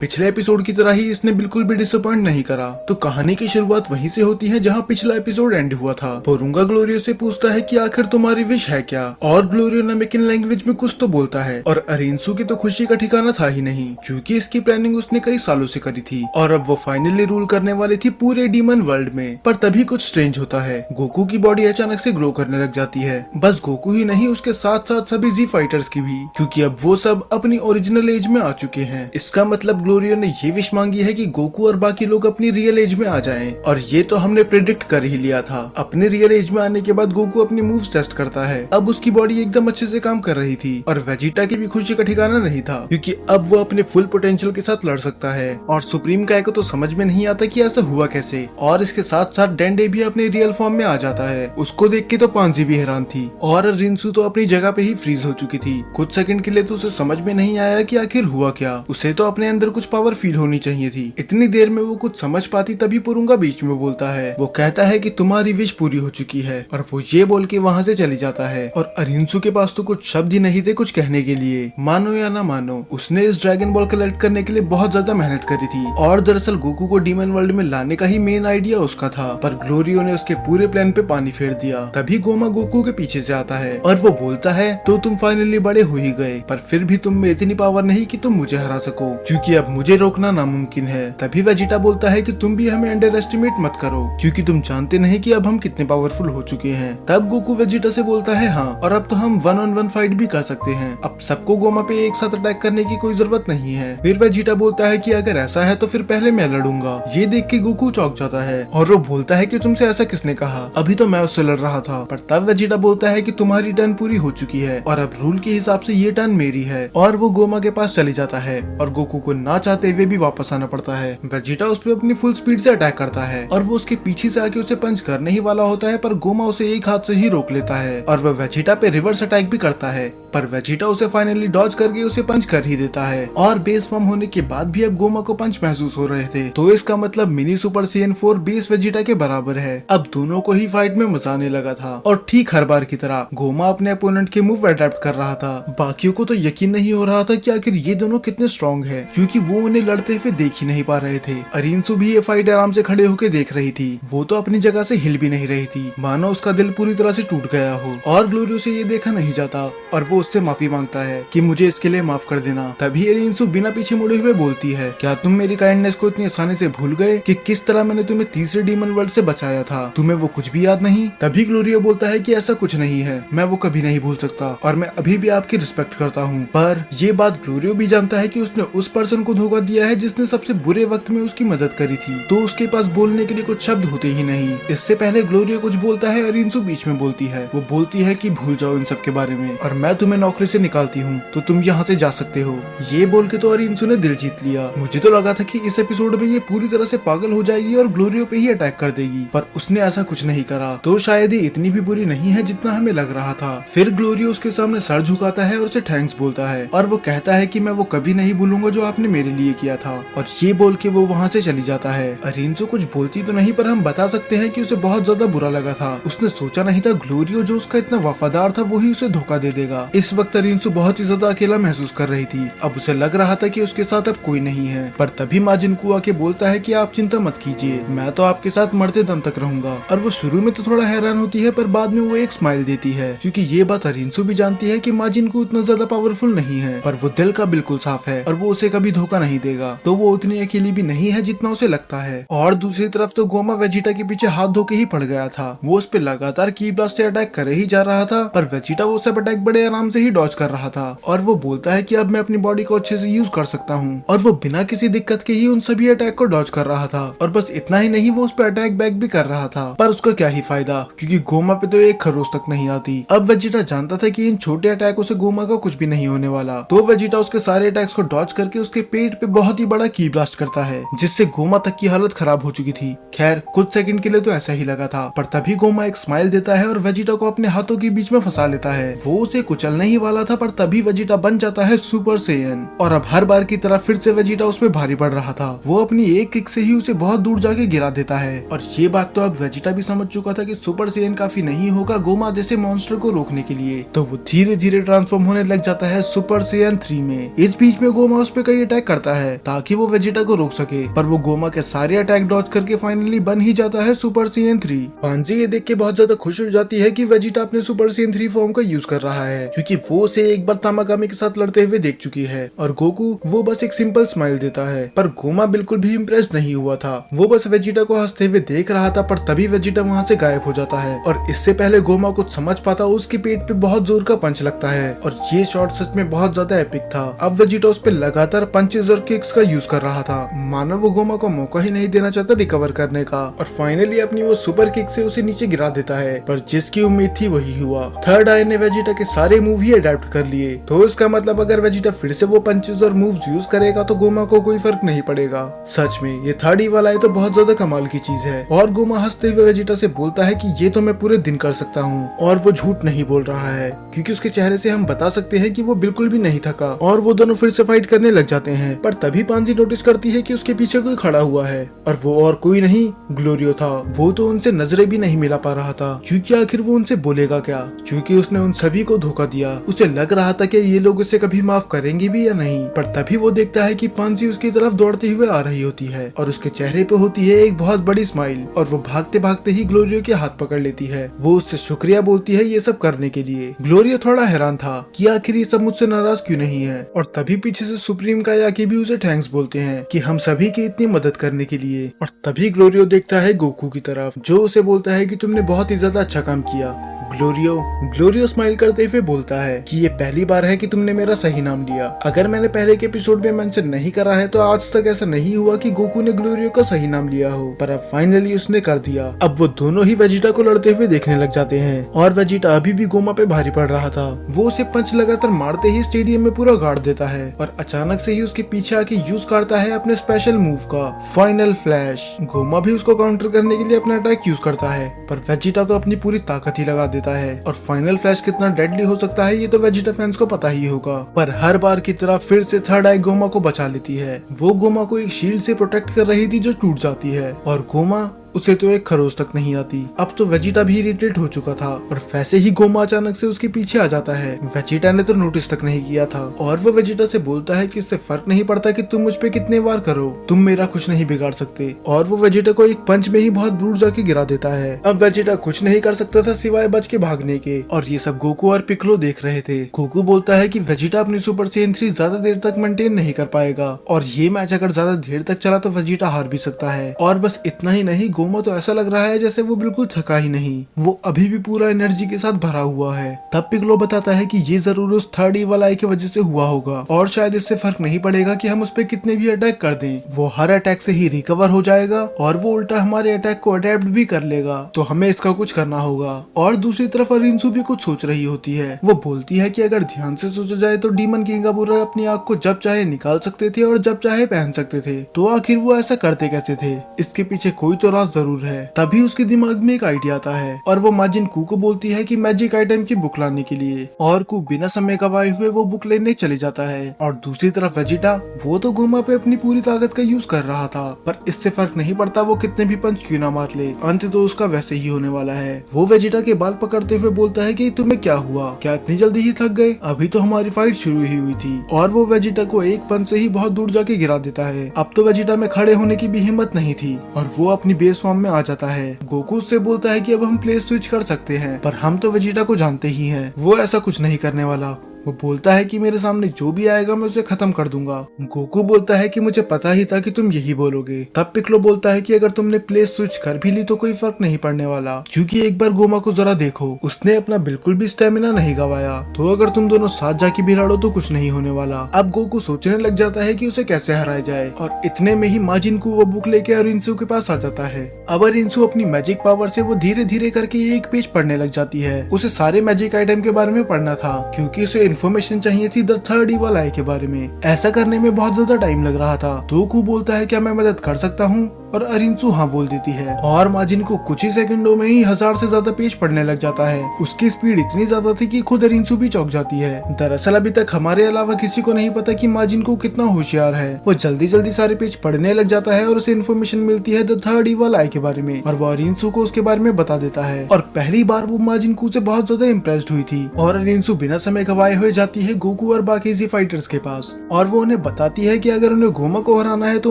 पिछले एपिसोड की तरह ही इसने बिल्कुल भी डिसअपॉइंट नहीं करा। तो कहानी की शुरुआत वहीं से होती है जहां पिछला एपिसोड एंड हुआ था। पोरुंगा ग्लोरियो से पूछता है कि आखिर तुम्हारी विश है क्या, और ग्लोरियो नामेकिन लैंग्वेज में कुछ तो बोलता है। और अरिंसु की तो खुशी का ठिकाना था ही नहीं, क्योंकि इसकी प्लानिंग उसने कई सालों से करी थी और अब वो फाइनली रूल करने वाली थी पूरे डीमन वर्ल्ड में। पर तभी कुछ स्ट्रेंज होता है, गोकू की बॉडी अचानक से ग्लो करने लग जाती है। बस गोकू ही नहीं, उसके साथ साथ सभी जी फाइटर्स की भी, क्योंकि अब वो सब अपनी ओरिजिनल एज में आ चुके हैं। इसका मतलब ग्लोरियो ने ये विश मांगी है कि गोकू और बाकी लोग अपनी रियल एज में आ जाएं। और ये तो हमने प्रेडिक्ट कर ही लिया था। अपने रियल एज में आने के बाद गोकू अपनी मूव्स टेस्ट करता है। अब उसकी बॉडी एकदम अच्छे से काम कर रही थी और वेजिटा की भी खुशी का ठिकाना नहीं था, क्योंकि अब वो अपने फुल पोटेंशियल के साथ लड़ सकता है। और सुप्रीम काय को तो समझ में नहीं आता कि ऐसा हुआ कैसे। और इसके साथ साथ डेंडे भी अपने रियल फॉर्म में आ जाता है। उसको देख के तो पांजी भी हैरान थी और रिंसु तो अपनी जगह पे ही फ्रीज हो चुकी थी। कुछ सेकंड के लिए तो उसे समझ में नहीं आया कि आखिर हुआ क्या। उसे तो अपने अंदर कुछ पावर फील होनी चाहिए थी। इतनी देर में वो कुछ समझ पाती तभी पुरुंगा बीच में बोलता है। वो कहता है कि तुम्हारी विश पूरी हो चुकी है, और वो ये बोल के वहाँ से चली जाता है। और अरिंसु के पास तो कुछ शब्द ही नहीं थे कुछ कहने के लिए। मानो या ना मानो, उसने इस ड्रैगन बॉल कलेक्ट करने के लिए बहुत ज्यादा मेहनत करी थी और दरअसल गोकू को डीमन वर्ल्ड में लाने का ही मेन आइडिया उसका था। पर ग्लोरियो ने उसके पूरे प्लान पे पानी फेर दिया। तभी गोमा गोकू के पीछे से आता है और वो बोलता है, तो तुम फाइनली बड़े हो ही गए, पर फिर भी तुम में इतनी पावर नहीं कि तुम मुझे हरा सको, क्योंकि अब मुझे रोकना नामुमकिन है। तभी वेजिटा बोलता है कि तुम भी हमें अंडर एस्टिमेट मत करो, क्योंकि तुम जानते नहीं कि अब हम कितने पावरफुल हो चुके हैं। तब गोकू वेजिटा से बोलता है, हाँ, और अब तो हम 1-on-1 फाइट भी कर सकते हैं। अब सबको गोमा पे एक साथ अटैक करने की कोई जरूरत नहीं है। फिर वेजिटा बोलता है कि अगर ऐसा है तो फिर पहले मैं लड़ूंगा। ये देख के गोकू चौंक जाता है और वो बोलता है कि तुमसे ऐसा किसने कहा, अभी तो मैं उससे लड़ रहा था। पर तब वेजिटा बोलता है कि तुम्हारी टर्न पूरी हो चुकी है और अब रूल के हिसाब से ये टर्न मेरी है। और वो गोमा के पास चली जाता है और गोकू को ना चाहते हुए भी वापस आना पड़ता है। वेजिटा उस पे अपनी फुल स्पीड से अटैक करता है और वो उसके पीछे से आके उसे पंच करने ही वाला होता है, पर गोमा उसे एक हाथ से ही रोक लेता है और वह वेजिटा पे रिवर्स अटैक भी करता है। पर वेजिटा उसे फाइनली डॉज करके उसे पंच कर ही देता है। और बेस फॉर्म होने के बाद भी अब गोमा को पंच महसूस हो रहे थे, तो इसका मतलब mini super CN 4 base Vegeta के बराबर है। अब दोनों को ही फाइट में मजा आने लगा था और ठीक हर बार की तरह गोमा अपने अपोनेंट के मूव अडेप्ट कर रहा था। बाकियों को तो यकीन नहीं हो रहा था कि आखिर ये दोनों कितने स्ट्रॉन्ग है, क्योंकि वो उन्हें लड़ते हुए देख ही नहीं पा रहे थे। अरिंसु भी ये फाइट आराम से खड़े होकर देख रही थी। वो तो अपनी जगह से हिल भी नहीं रही थी, मानो उसका दिल पूरी तरह से टूट गया हो। और ग्लोरियो से ये देखा नहीं जाता और वो उससे माफी मांगता है कि मुझे इसके लिए माफ कर देना। तभी अरिंसु बिना पीछे मुड़े हुए बोलती है, क्या तुम मेरी काइंडनेस को इतनी आसानी से भूल गए कि किस तरह मैंने तुम्हें तीसरे डीमन वर्ल्ड से बचाया था? तुम्हें वो कुछ भी याद नहीं? तभी ग्लोरियो बोलता है कि ऐसा कुछ नहीं है, मैं वो कभी नहीं भूल सकता और मैं अभी भी आपकी रिस्पेक्ट करता हूँ। पर ये बात ग्लोरियो भी जानता है कि उसने उस पर्सन को धोखा दिया है जिसने सबसे बुरे वक्त में उसकी मदद करी थी, तो उसके पास बोलने के लिए कुछ शब्द होते ही नहीं। इससे पहले ग्लोरियो कुछ बोलता है, अरिंसु बीच में बोलती है। वो बोलती है कि भूल जाओ इन सब के बारे में और मैं तुम्हें नौकरी से निकालती हूँ, तो तुम यहाँ से जा सकते हो। ये बोल के तो अरिंसु ने दिल जीत लिया। मुझे तो लगा था कि इस एपिसोड में ये पूरी तरह से पागल हो जाएगी और ग्लोरियो पे ही अटैक कर देगी, पर उसने ऐसा कुछ नहीं करा, तो शायद ये इतनी भी बुरी नहीं है जितना हमें लग रहा था। फिर ग्लोरियो उसके सामने सर झुकाता है और उसे थैंक्स बोलता है और वो कहता है कि मैं वो कभी नहीं भूलूंगा जो आपने मेरे लिए किया था। और ये बोल के वो वहाँ से चली जाता है। अरिंसु कुछ बोलती तो नहीं, पर हम बता सकते हैं कि उसे बहुत ज्यादा बुरा लगा था। उसने सोचा नहीं था ग्लोरियो जो उसका इतना वफादार था वही उसे धोखा दे देगा। इस वक्त अरिंसु बहुत ही ज्यादा अकेला महसूस कर रही थी। अब उसे लग रहा था कि उसके साथ अब कोई नहीं है। पर तभी माजिन कु आके बोलता है कि आप चिंता मत कीजिए, मैं तो आपके साथ मरते दम तक रहूंगा। और वो शुरू में तो थोड़ा हैरान होती है, पर बाद में वो एक स्माइल देती है, क्योंकि ये बात अरिंसु भी जानती है कि माजिन कु उतना ज्यादा पावरफुल नहीं है, पर वो दिल का बिल्कुल साफ है और वो उसे कभी धोखा नहीं देगा। तो वो उतनी अकेली भी नहीं है जितना उसे लगता है। और दूसरी तरफ तो गोमा वेजिटा के पीछे हाथ धो के ही पड़ गया था। वो उस पे लगातार की ब्लास्ट से अटैक करे ही जा रहा था, पर वेजिटा वो सब अटैक बड़े आराम से ही डॉज कर रहा था। और वो बोलता है कि अब मैं अपनी बॉडी को अच्छे से यूज कर सकता हूँ, और वो बिना किसी दिक्कत के ही उन सभी अटैक को डॉज कर रहा था। और बस इतना ही नहीं, वो उस पे अटैक बैक भी कर रहा था, पर उसका क्या ही फायदा, क्योंकि गोमा पे तो एक खरोच तक नहीं आती। अब वेजिटा जानता था कि इन छोटे अटैकों से गोमा का कुछ भी नहीं होने वाला, तो वेजिटा उसके सारे अटैक्स को डॉज करके उसके पेट पे बहुत ही बड़ा की ब्लास्ट करता है, जिससे गोमा तक की हालत खराब हो चुकी थी। खैर कुछ सेकंड के लिए तो ऐसा ही लगा था, पर तभी गोमा एक स्माइल देता है और वेजिटा को अपने हाथों के बीच में फंसा लेता है। वो उसे कुचलने चलने ही वाला था, पर तभी वेजिटा बन जाता है सुपर सेयन और अब हर बार की तरह फिर से वेजिटा उस पे भारी पड़ रहा था। वो अपनी एक किक से ही उसे बहुत दूर जाके गिरा देता है और ये बात तो अब वेजिटा भी समझ चुका था कि सुपर सेयन काफी नहीं होगा गोमा जैसे मॉन्स्टर को रोकने के लिए, तो वो धीरे धीरे ट्रांसफॉर्म होने लग जाता है सुपर सेयन 3 में। इस बीच में गोमा उस पे कई अटैक करता है ताकि वो वेजिटा को रोक सके, पर वो गोमा के सारे अटैक डॉज करके फाइनली बन ही जाता है सुपर सेयन 3। पांजी ये देख के बहुत ज्यादा खुश हो जाती है कि वेजिटा अपने सुपर सेयन 3 फॉर्म का यूज कर रहा है, क्योंकि वो उसे एक बार तामाकामी के साथ लड़ते हुए देख चुकी है। और गोकू वो बस एक सिंपल स्माइल देता है, पर गोमा बिल्कुल भी इम्प्रेस नहीं हुआ था। वो बस वेजिटा को हंसते हुए देख रहा था, पर तभी वेजिटा वहाँ से गायब हो जाता है और इससे पहले गोमा कुछ समझ पाता उसके पेट पे बहुत जोर का पंच लगता है और ये शॉट सच में बहुत ज्यादा एपिक था। अब वेजिटा उस पे लगातार पंचेस और किक्स का यूज कर रहा था, मानो वो गोमा को मौका ही नहीं देना चाहता रिकवर करने का, और फाइनली अपनी वो सुपर किक से उसे नीचे गिरा देता है। पर जिसकी उम्मीद थी वही हुआ, थर्ड आई ने वेजिटा के सारे मूव ही अडेप्ट कर लिए, तो इसका मतलब अगर वेजिटा फिर से वो पंचेस और मूव्स यूज करेगा तो गोमा को कोई फर्क नहीं पड़ेगा। सच में ये थर्ड ई वाला है तो बहुत ज्यादा कमाल की चीज है। और गोमा हंसते हुए वेजिटा से बोलता है कि ये तो मैं पूरे दिन कर सकता हूँ, और वो झूठ नहीं बोल रहा है क्योंकि उसके चेहरे से हम बता सकते हैं कि वो बिल्कुल भी नहीं थका, और वो दोनों फिर से फाइट करने लग जाते हैं। पर तभी पांजी नोटिस करती है कि उसके पीछे कोई खड़ा हुआ है, और वो और कोई नहीं ग्लोरियो था। वो तो उनसे नजरें भी नहीं मिला पा रहा था, क्योंकि आखिर वो उनसे बोलेगा क्या, क्योंकि उसने उन सभी को धोखा दिया। उसे लग रहा था कि ये लोग उसे कभी माफ करेंगे भी या नहीं, पर तभी वो देखता है कि पांजी उसकी तरफ दौड़ते हुए आ रही होती है और उसके चेहरे पे होती है एक बहुत बड़ी स्माइल, और वो भागते भागते ही ग्लोरियो के हाथ पकड़ लेती है। वो उससे शुक्रिया बोलती है ये सब करने के लिए। ग्लोरियो थोड़ा हैरान था कि आखिर ये सब मुझसे नाराज क्यों नहीं है, और तभी पीछे से सुप्रीम कायाकी भी उसे थैंक्स बोलते हैं कि हम सभी की इतनी मदद करने के लिए। और तभी ग्लोरियो देखता है गोकू की तरफ, जो उसे बोलता है कि तुमने बहुत ही ज्यादा अच्छा काम किया। ग्लोरियो स्माइल करते हुए बोलता है कि ये पहली बार है कि तुमने मेरा सही नाम लिया। अगर मैंने पहले के एपिसोड में मेंशन नहीं करा है तो आज तक ऐसा नहीं हुआ कि गोकू ने ग्लोरियो का सही नाम लिया हो, पर अब फाइनली उसने कर दिया। अब वो दोनों ही वेजिटा को लड़ते हुए देखने लग जाते हैं, और वेजिटा अभी भी गोमा पे भारी पड़ रहा था। वो उसे पंच लगातार मारते ही स्टेडियम में पूरा गाड़ देता है, और अचानक से ही उसके पीछे आके यूज करता है अपने स्पेशल मूव का फाइनल फ्लैश। गोमा भी उसको काउंटर करने के लिए अपना अटैक यूज करता है, पर वेजिटा तो अपनी पूरी ताकत ही लगा देता है। और फाइनल फ्लैश कितना डेडली हो सकता है ये तो वेजिटा फैंस को पता ही होगा, पर हर बार की तरह फिर से थर्ड आई गोमा को बचा लेती है। वो गोमा को एक शील्ड से प्रोटेक्ट कर रही थी जो टूट जाती है, और गोमा उसे तो एक खरोच तक नहीं आती। अब तो वेजिटा भी इरिटेट हो चुका था, और वैसे ही गोमा अचानक से उसके पीछे आ जाता है। वेजिटा ने तो नोटिस तक नहीं किया था, और वो वेजिटा से बोलता है कि इससे फर्क नहीं पड़ता कि तुम मुझ पे कितने वार करो, तुम मेरा कुछ नहीं बिगाड़ सकते। और वो वेजिटा को एक पंच में ही बहुत दूर जाके गिरा देता है। अब वेजिटा कुछ नहीं कर सकता था सिवाय बच के भागने के, और ये सब गोकू और पिक्लो देख रहे थे। गोकू बोलता है कि वेजिटा अपनी सुपर सेयन 3 ज्यादा देर तक मेंटेन नहीं कर पाएगा, और ये मैच अगर ज्यादा देर तक चला तो वेजिटा हार भी सकता है। और बस इतना ही नहीं, गोमा तो ऐसा लग रहा है जैसे वो बिल्कुल थका ही नहीं, वो अभी भी पूरा एनर्जी के साथ भरा हुआ है। तब पिक्लो बताता है कि ये जरूर उस थर्ड ई वाला आई की वजह से हुआ होगा, और शायद इससे फर्क नहीं पड़ेगा कि हम उस पे कितने भी अटैक कर दें, वो हर अटैक से ही रिकवर हो जाएगा, और वो उल्टा हमारे अटैक को अडेप्ट भी कर लेगा, तो हमें इसका कुछ करना होगा। और दूसरी तरफ अरिंसु भी कुछ सोच रही होती है। वो बोलती है कि अगर ध्यान से सोचा जाए तो डीमन किंग का पूरा अपनी आँख को जब चाहे निकाल सकते थे और जब चाहे पहन सकते थे, तो आखिर वो ऐसा करते कैसे थे? इसके पीछे कोई तो राज जरूर है। तभी उसके दिमाग में एक आइडिया आता है, और वो माजिन कू को बोलती है कि मैजिक आइटम की बुक लाने के लिए, और कू बिना समय गवाए हुए वो बुक लेने चले जाता है। और दूसरी तरफ वेजिटा, वो तो गोमा पे अपनी पूरी ताकत का यूज कर रहा था, पर इससे फर्क नहीं पड़ता वो कितने भी पंच क्यों ना मार ले, अंत तो उसका वैसे ही होने वाला है। वो वेजिटा के बाल पकड़ते हुए बोलता है कि तुम्हें क्या हुआ, क्या इतनी जल्दी ही थक गए? अभी तो हमारी फाइट शुरू ही हुई थी। और वो वेजिटा को एक पंच से ही बहुत दूर जाके गिरा देता है। अब तो वेजिटा में खड़े होने की भी हिम्मत नहीं थी, और वो अपनी बेस फॉर्म में आ जाता है। गोकू से बोलता है कि अब हम प्लेस स्विच कर सकते हैं, पर हम तो वेजिटा को जानते ही हैं, वो ऐसा कुछ नहीं करने वाला। वो बोलता है कि मेरे सामने जो भी आएगा मैं उसे खत्म कर दूंगा। गोकू बोलता है कि मुझे पता ही था कि तुम यही बोलोगे। तब पिक्लो बोलता है कि अगर तुमने प्लेस स्विच कर भी ली तो कोई फर्क नहीं पड़ने वाला, क्योंकि एक बार गोमा को जरा देखो, उसने अपना बिल्कुल भी स्टेमिना नहीं गवाया, तो अगर तुम दोनों साथ जाके भी लड़ो तो कुछ नहीं होने वाला। अब गोकू सोचने लग जाता है कि उसे कैसे हराया जाए, और इतने में ही माजिन कू वो बुक लेके अरिंसु के पास आ जाता है। अब अरिंसु अपनी मैजिक पावर से वो धीरे धीरे करके एक पेज पढ़ने लग जाती है। उसे सारे मैजिक आइटम के बारे में पढ़ना था, क्योंकि उसे इन्फॉर्मेशन चाहिए थी द थर्ड ई वाला आई के बारे में। ऐसा करने में बहुत ज्यादा टाइम लग रहा था। तो कू बोलता है क्या मैं मदद कर सकता हूँ? और अरिंसू हाँ बोल देती है और माजिन को कुछ ही सेकंडों में ही 1000 से ज्यादा पेज पढ़ने लग जाता है। उसकी स्पीड इतनी ज्यादा थी कि खुद अरिंसू भी चौंक जाती है। दरअसल अभी तक हमारे अलावा किसी को नहीं पता कि माजिन को कितना होशियार है। वो जल्दी जल्दी सारे पेज पढ़ने लग जाता है और उसे इन्फॉर्मेशन मिलती है द थर्ड इवल आई के बारे में और वो अरिंसू को उसके बारे में बता देता है। और पहली बार वो माजिन को से बहुत ज्यादा इम्प्रेस्ड हुई थी और अरिंसू बिना समय गवाए हुए जाती है गोकू और बाकी जी फाइटर्स के पास और वो उन्हें बताती है कि अगर उन्हें गोमा को हराना है तो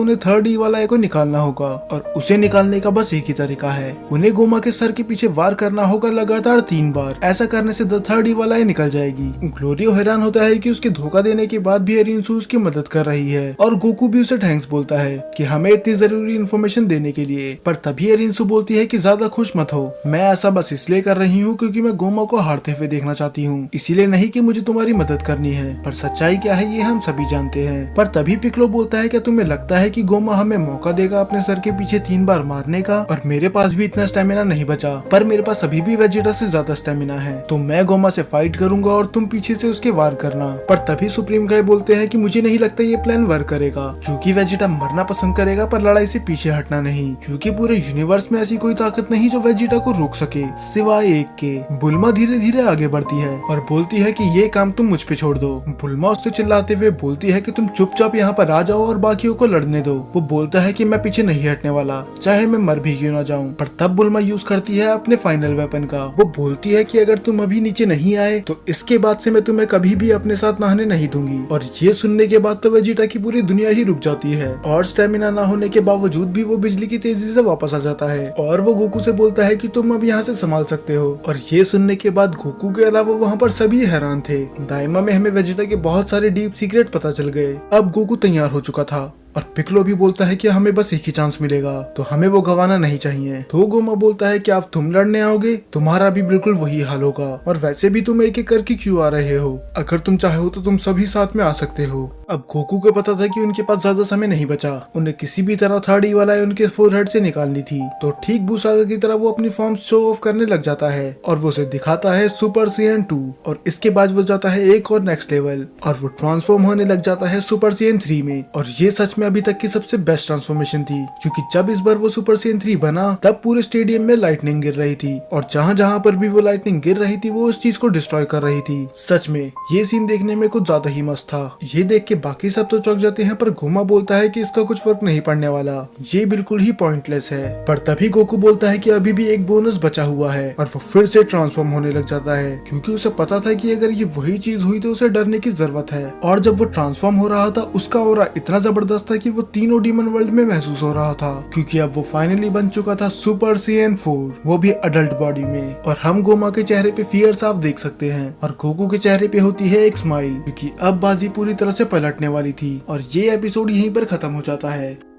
उन्हें थर्ड इवल आई को निकालना होगा और उसे निकालने का बस एक ही तरीका है, उन्हें गोमा के सर के पीछे वार करना होगा लगातार 3 बार। ऐसा करने से द थर्ड इवल आई निकल जाएगी। ग्लोरियो हैरान होता है कि उसके धोखा देने के बाद भी अरिंसू उसकी मदद कर रही है और गोकू भी उसे थैंक्स बोलता है कि हमें इतनी जरूरी इन्फॉर्मेशन देने के लिए। पर तभी अरिंसू बोलती है कि ज्यादा खुश मत हो, मैं ऐसा बस इसलिए कर रही हूँ क्योंकि मैं गोमा को हारते हुए देखना चाहती हूँ, इसीलिए नहीं कि मुझे तुम्हारी मदद करनी है। पर सच्चाई क्या है ये हम सभी जानते हैं। पर तभी पिक्लो बोलता है क्या तुम्हें लगता है कि गोमा हमें मौका देगा अपने सर के पीछे 3 बार मारने का? और मेरे पास भी इतना स्टेमिना नहीं बचा, पर मेरे पास अभी भी वेजिटा से ज्यादा स्टेमिना है, तो मैं गोमा से फाइट करूंगा और तुम पीछे से उसके वार करना। पर तभी सुप्रीम गाय बोलते हैं कि मुझे नहीं लगता ये प्लान वर्क करेगा, क्योंकि वेजिटा मरना पसंद करेगा पर लड़ाई से पीछे हटना नहीं, क्योंकि पूरे यूनिवर्स में ऐसी कोई ताकत नहीं जो वेजिटा को रोक सके सिवाय एक के। बुल्मा धीरे धीरे आगे बढ़ती है और बोलती है कि ये काम तुम मुझ पे छोड़ दो। बुल्मा उससे चिल्लाते हुए बोलती है कि तुम चुपचाप यहाँ पर आ जाओ और बाकियों को लड़ने दो। वो बोलता है कि मैं पीछे नहीं हटने वाला, चाहे मैं मर भी क्यों ना जाऊं। पर तब बुल्मा यूज करती है अपने फाइनल वेपन का। वो बोलती है कि अगर तुम अभी नीचे नहीं आए तो इसके बाद से मैं तुम्हें कभी भी अपने साथ नहाने नहीं दूंगी। और ये सुनने के बाद तो वेजिटा की पूरी दुनिया ही रुक जाती है और स्टेमिना ना होने के बावजूद भी वो बिजली की तेजी से वापस आ जाता है और वो गोकू से बोलता है कि तुम अब यहाँ से संभाल सकते हो। और ये सुनने के बाद गोकू के अलावा वहाँ पर सभी हैरान थे। दाइमा में हमें वेजिटा के बहुत सारे डीप सीक्रेट पता चल गए। अब गोकू तैयार हो चुका था और पिक्लो भी बोलता है कि हमें बस एक ही चांस मिलेगा, तो हमें वो गवाना नहीं चाहिए। तो गोमा बोलता है कि आप तुम लड़ने आओगे, तुम्हारा भी बिल्कुल वही हाल होगा, और वैसे भी तुम एक एक करके क्यों आ रहे हो? अगर तुम चाहो तो तुम सभी साथ में आ सकते हो। अब गोकू को पता था कि उनके पास ज्यादा समय नहीं बचा, उन्हें किसी भी तरह थर्ड इवल आई उनके फोरहेड से निकालनी थी। तो ठीक बुसागा की तरह वो अपनी फॉर्म शो ऑफ करने लग जाता है और वो उसे दिखाता है सुपर सीएन 2 और इसके बाद वो जाता है एक और नेक्स्ट लेवल और वो ट्रांसफॉर्म होने लग जाता है सुपर सीएन 3 में। और ये सच में अभी तक की सबसे बेस्ट ट्रांसफॉर्मेशन थी, क्योंकि जब इस बार वो सुपर सीएन 3 बना तब पूरे स्टेडियम में लाइटनिंग गिर रही थी और जहाँ जहाँ पर भी वो लाइटनिंग गिर रही थी वो उस चीज को डिस्ट्रॉय कर रही थी। सच में ये सीन देखने में कुछ ज्यादा ही मस्त था। ये देख के बाकी सब तो चौंक जाते हैं, पर गोमा बोलता है कि इसका कुछ फर्क नहीं पड़ने वाला, ये बिल्कुल ही पॉइंटलेस है। पर तभी गोकू बोलता है कि अभी भी एक बोनस बचा हुआ है और वो फिर से ट्रांसफॉर्म होने लग जाता है, क्योंकि उसे पता था कि अगर ये वही चीज हुई तो उसे डरने की जरूरत है। और जब वो ट्रांसफॉर्म हो रहा था उसका ऑरा इतना जबरदस्त था कि वो तीनों डीमन वर्ल्ड में महसूस हो रहा था, क्योंकि अब वो फाइनली बन चुका था सुपर सीएन 4, वो भी अडल्ट बॉडी में। और हम गोमा के चेहरे पे फियर साफ देख सकते हैं और गोकू के चेहरे पे होती है एक स्माइल, क्योंकि अब बाजी पूरी तरह से पलटने वाली थी। और ये एपिसोड यहीं पर खत्म हो जाता है।